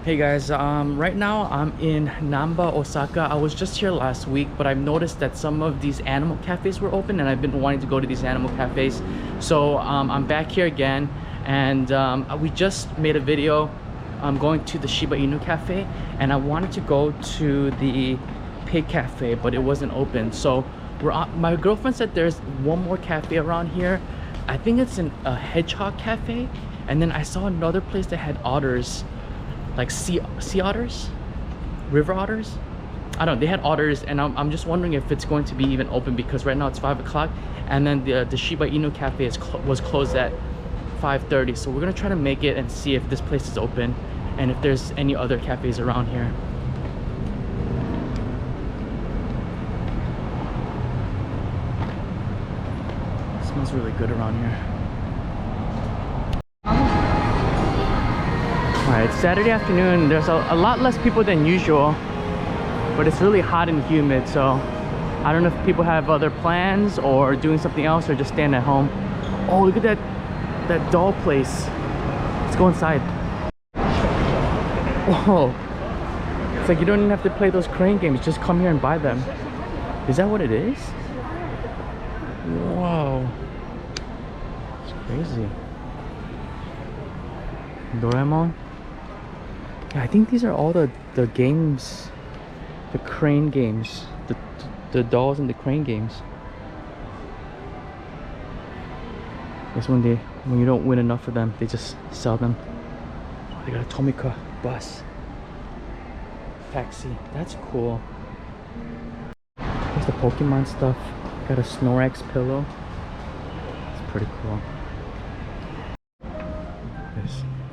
Hey guys, right now I'm in Namba, Osaka. I was just here last week, but I've noticed that some of these animal cafes were open and I've been wanting to go to these animal cafes. So I'm back here again, and we just made a video going to the Shiba Inu cafe, and I wanted to go to the pig cafe, but it wasn't open. So my girlfriend said there's one more cafe around here. I think it's a Hedgehog Cafe, and then I saw another place that had otters, like sea otters, river otters. I don't know, they had otters, and I'm just wondering if it's going to be even open, because right now it's 5 o'clock, and then the Shiba Inu cafe was closed at 5:30. So we're gonna try to make it and see if this place is open and if there's any other cafes around here. It smells really good around here. Alright, it's Saturday afternoon. There's a lot less people than usual, but it's really hot and humid, so I don't know if people have other plans or doing something else or just staying at home. Oh, look at that doll place. Let's go inside. Whoa. It's like you don't even have to play those crane games, just come here and buy them. Is that what it is? Whoa. It's crazy. Doraemon. Yeah, I think these are all the games, the crane games, the dolls and the crane games. Guess when you don't win enough of them, they just sell them. Oh, they got a Tomika bus, taxi. That's cool. There's the Pokemon stuff. Got a Snorlax pillow. It's pretty cool.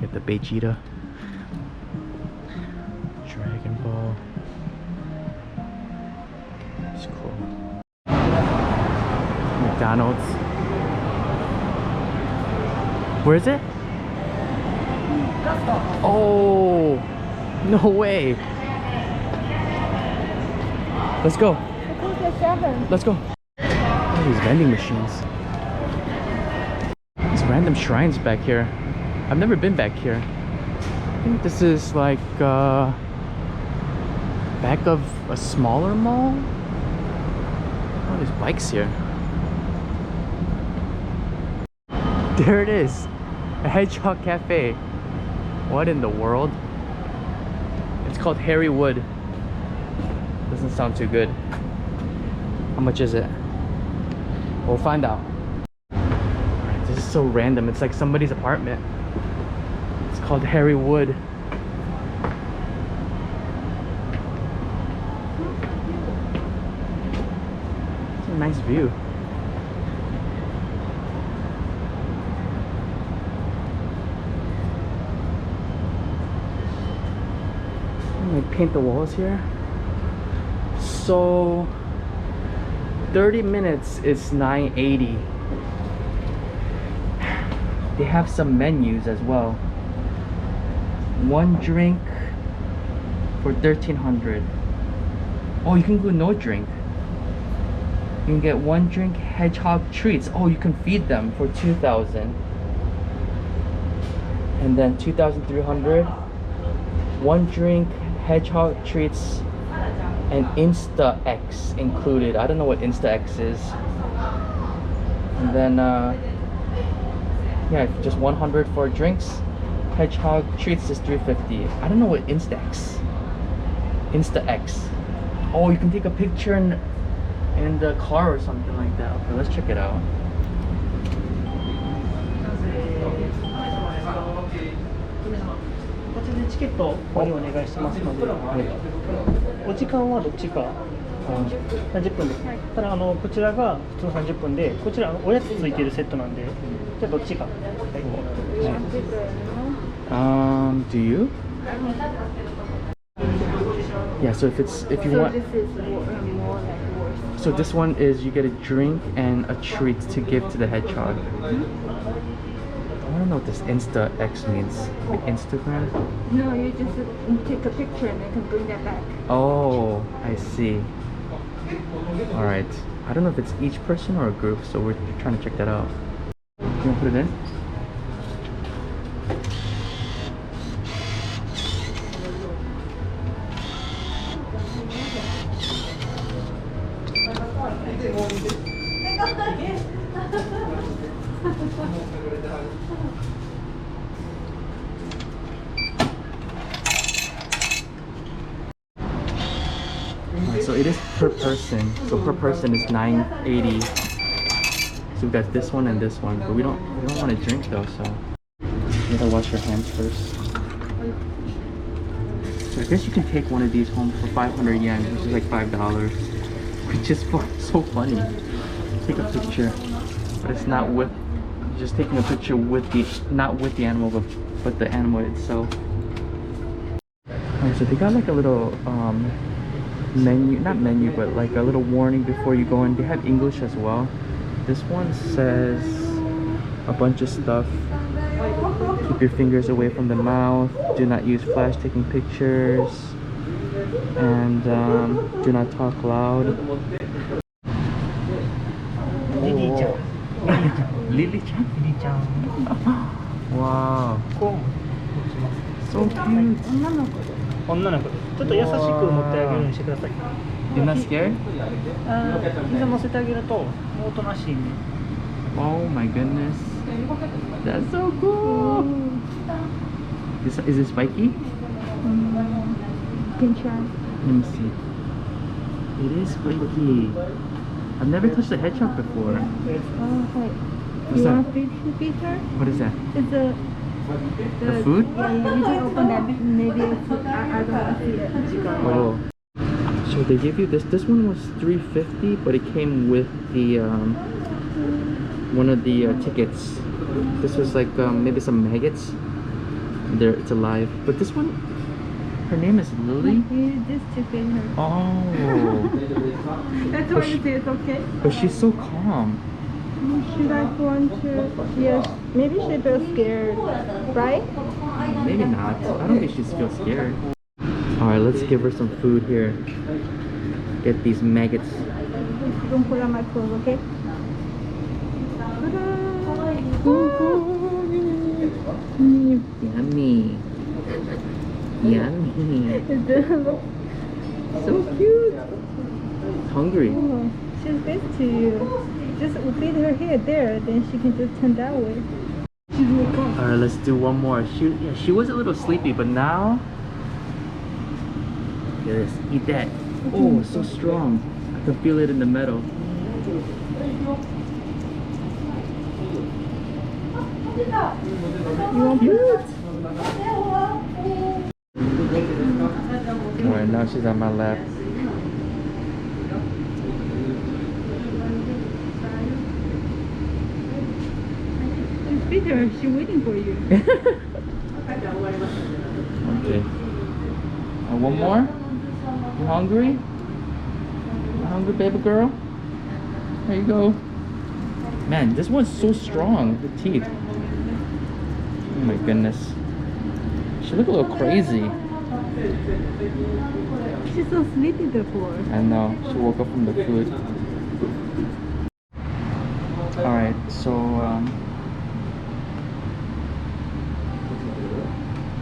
Get the Vegeta. Dragon Ball. It's cool. McDonald's. Where is it? Oh, no way. Let's go. Let's go. Oh, these vending machines. These random shrines back here. I've never been back here. I think this is like back of a smaller mall. Oh, there's bikes here. There it is, a Hedgehog Cafe. What in the world? It's called Harry Wood. Doesn't sound too good. How much is it? We'll find out. Alright, this is so random. It's like somebody's apartment. It's called Harry Wood. It's a nice view. Paint the walls here. So 30 minutes is $9.80. They have some menus as well. One drink for $1,300. Oh, you can go no drink. You can get one drink hedgehog treats. Oh, you can feed them for $2,000. And then $2,300. One drink hedgehog treats and Insta X included. I don't know what Insta X is. And then yeah, just 100 for drinks. Hedgehog treats is $350. I don't know what Insta X. Oh, you can take a picture in the car or something like that. Okay, let's check it out.チケットお願いしますので、お時間はどっちか30分です。ただこちらが普通の30分で、こちらおやつついているセットなんで、じゃあどっちか。Do you? Yeah, so if you want. This is more like worse. So this one is you get a drink and a treat to give to the hedgehog. I don't know what this Insta X means. Like Instagram? No, you just take a picture and you can bring that back. Oh, I see. Alright. I don't know if it's each person or a group, so we're trying to check that out. You want to put it in? Alright, so it is per person. So per person is $9.80. So we got this one and this one, but we don't want to drink though, so you gotta wash your hands first. So I guess you can take one of these home for 500 yen, which is like $5, which is so funny. Take a picture, but it's not with. You're just taking a picture with the not with the animal, but the animal itself. Alright, so they got like a little menu, not menu, but like a little warning before you go in. They have English as well. This one says a bunch of stuff. Keep your fingers away from the mouth. Do not use flash taking pictures. And do not talk loud. Lily-chan. Lily-chan? Lily-chan. Wow. So cute. 女の子です。ちょっと優しく持ってあげるようにしてください。 You're not scared? 膝乗せてあげるとおとなしいね。 Oh my goodness. That's so cool. Is it spiky? Can try. Let me see. It is spiky. I've never touched a hedgehog before. Oh, hey. What's You that? want to feed her? What is that? It's the food? Yeah, you can open that. Maybe it's, I don't want to see it. Oh. So they give you this. This one was $3.50, but it came with the one of the tickets. This was like maybe some maggots. There, it's alive. But this one, her name is Lily. You just to feed her. Oh. That's why you say it's okay. But she's so calm. Should I want to? Yes. Maybe she feels scared, right? Maybe not. I don't think she feels scared. Alright, let's give her some food here. Get these maggots. Don't put on my clothes, okay? Yummy. Yummy. So cute. Hungry. Oh, she's good to you. Just feed her here, there, then she can just turn that way. Alright, let's do one more. She was a little sleepy, but now... Look at this. Eat that. Oh, it's so strong. I can feel it in the metal. You want cute? Alright, now she's on my lap. Just feed her. She's waiting for you. Okay. One more? You hungry? You hungry, baby girl? There you go. Man, this one's so strong. The teeth. Oh my goodness. She looked a little crazy. She's so sleepy before. I know. She woke up from the food. Alright, so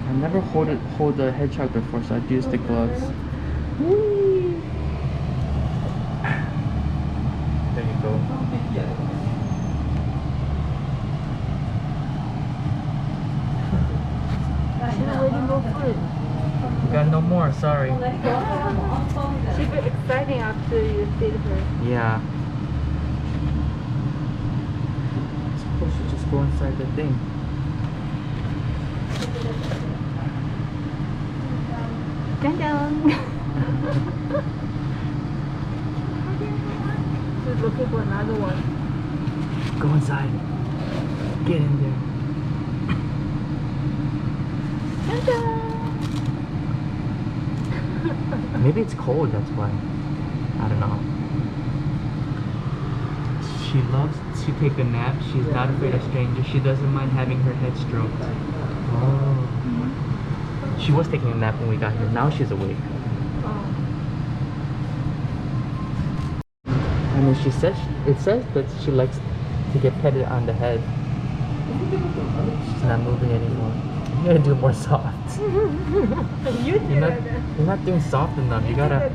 I never hold a hedgehog before, so I'd use the gloves. Whee! There you go. We got no more, sorry. She's very exciting after you feed her. Yeah. I suppose you just go inside the thing. Dun-dun. She's looking for another one. Go inside. Get in there. Dun-dun. Maybe it's cold, that's why. I don't know. She loves to take a nap. She's not afraid of strangers. She doesn't mind having her head stroked. Oh. She was taking a nap when we got here. Now she's awake. I mean, it says that she likes to get petted on the head. She's not moving anymore. You gotta do more soft. You do You're not doing soft enough. You gotta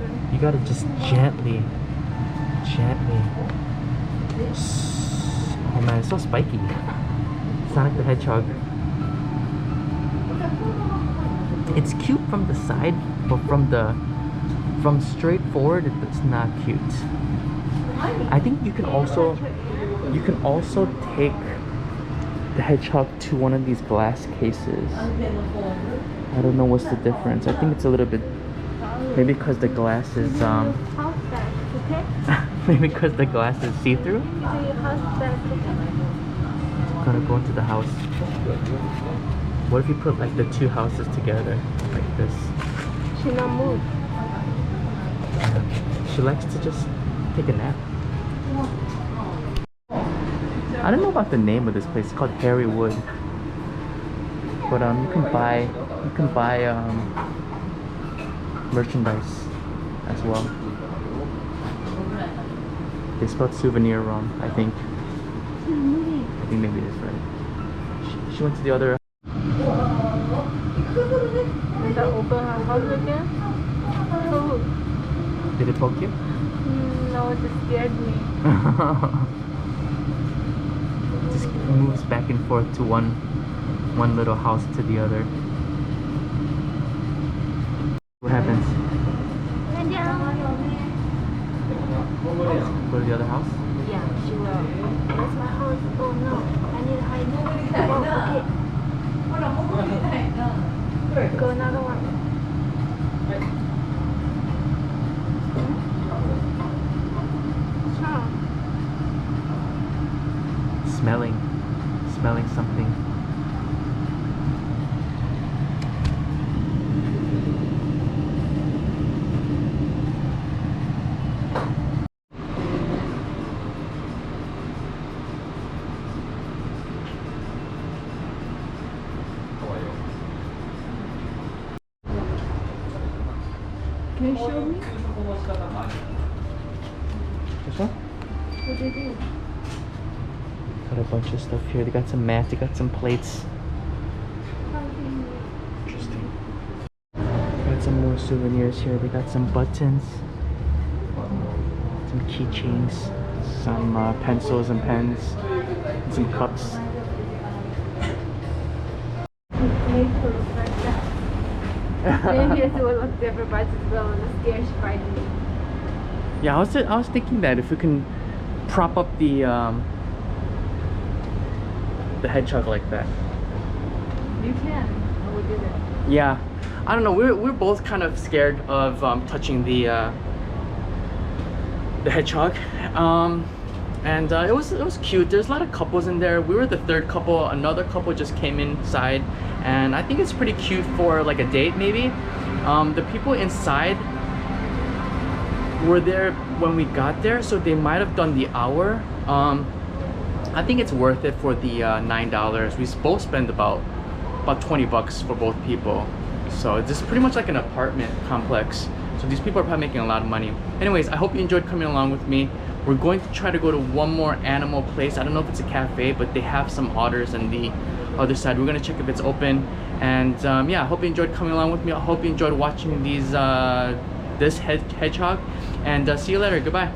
just gently. Oh Oh man, it's so spiky. Sonic the Hedgehog. It's cute from the side, but from straight forward, it's not cute. I think you can also take the hedgehog to one of these glass cases. I don't know what's the difference. I think it's a little bit, maybe because the glass is maybe because the glass is see-through. Gonna go into the house. What if you put like the two houses together like this? She not move. She likes to just take a nap. I don't know about the name of this place. It's called Harry Wood. But you can buy merchandise as well. They spelled souvenir wrong, I think. I think maybe it is right. She went to the other. Did I open her house again? Oh. Did it poke you? No, it just scared me. Just moves back and forth to one little house to the other. What happens? Go to the other house? Yeah, she will. That's my house. Oh no, I need to hide. Oh, okay. Go another one. Smelling something. Can you show me? This one? What do you do? Got a bunch of stuff here. They got some mats, they got some plates. Interesting. Got some more souvenirs here. They got some buttons, some keychains, some pencils and pens, and some cups. Maybe it will look different, but it's still the scare she frightened me. Yeah, I was thinking that if we can prop up the hedgehog like that. You can. I will do that. Yeah, I don't know. We're both kind of scared of touching the hedgehog, and it was cute. There's a lot of couples in there. We were the third couple. Another couple just came inside, and I think it's pretty cute for like a date maybe. The people inside were there when we got there, so they might have done the hour. I think it's worth it for the $9. We both spend about 20 bucks for both people. So this is pretty much like an apartment complex. So these people are probably making a lot of money. Anyways, I hope you enjoyed coming along with me. We're going to try to go to one more animal place. I don't know if it's a cafe, but they have some otters on the other side. We're gonna check if it's open. And yeah, I hope you enjoyed coming along with me. I hope you enjoyed watching these this hedgehog. And see you later. Goodbye.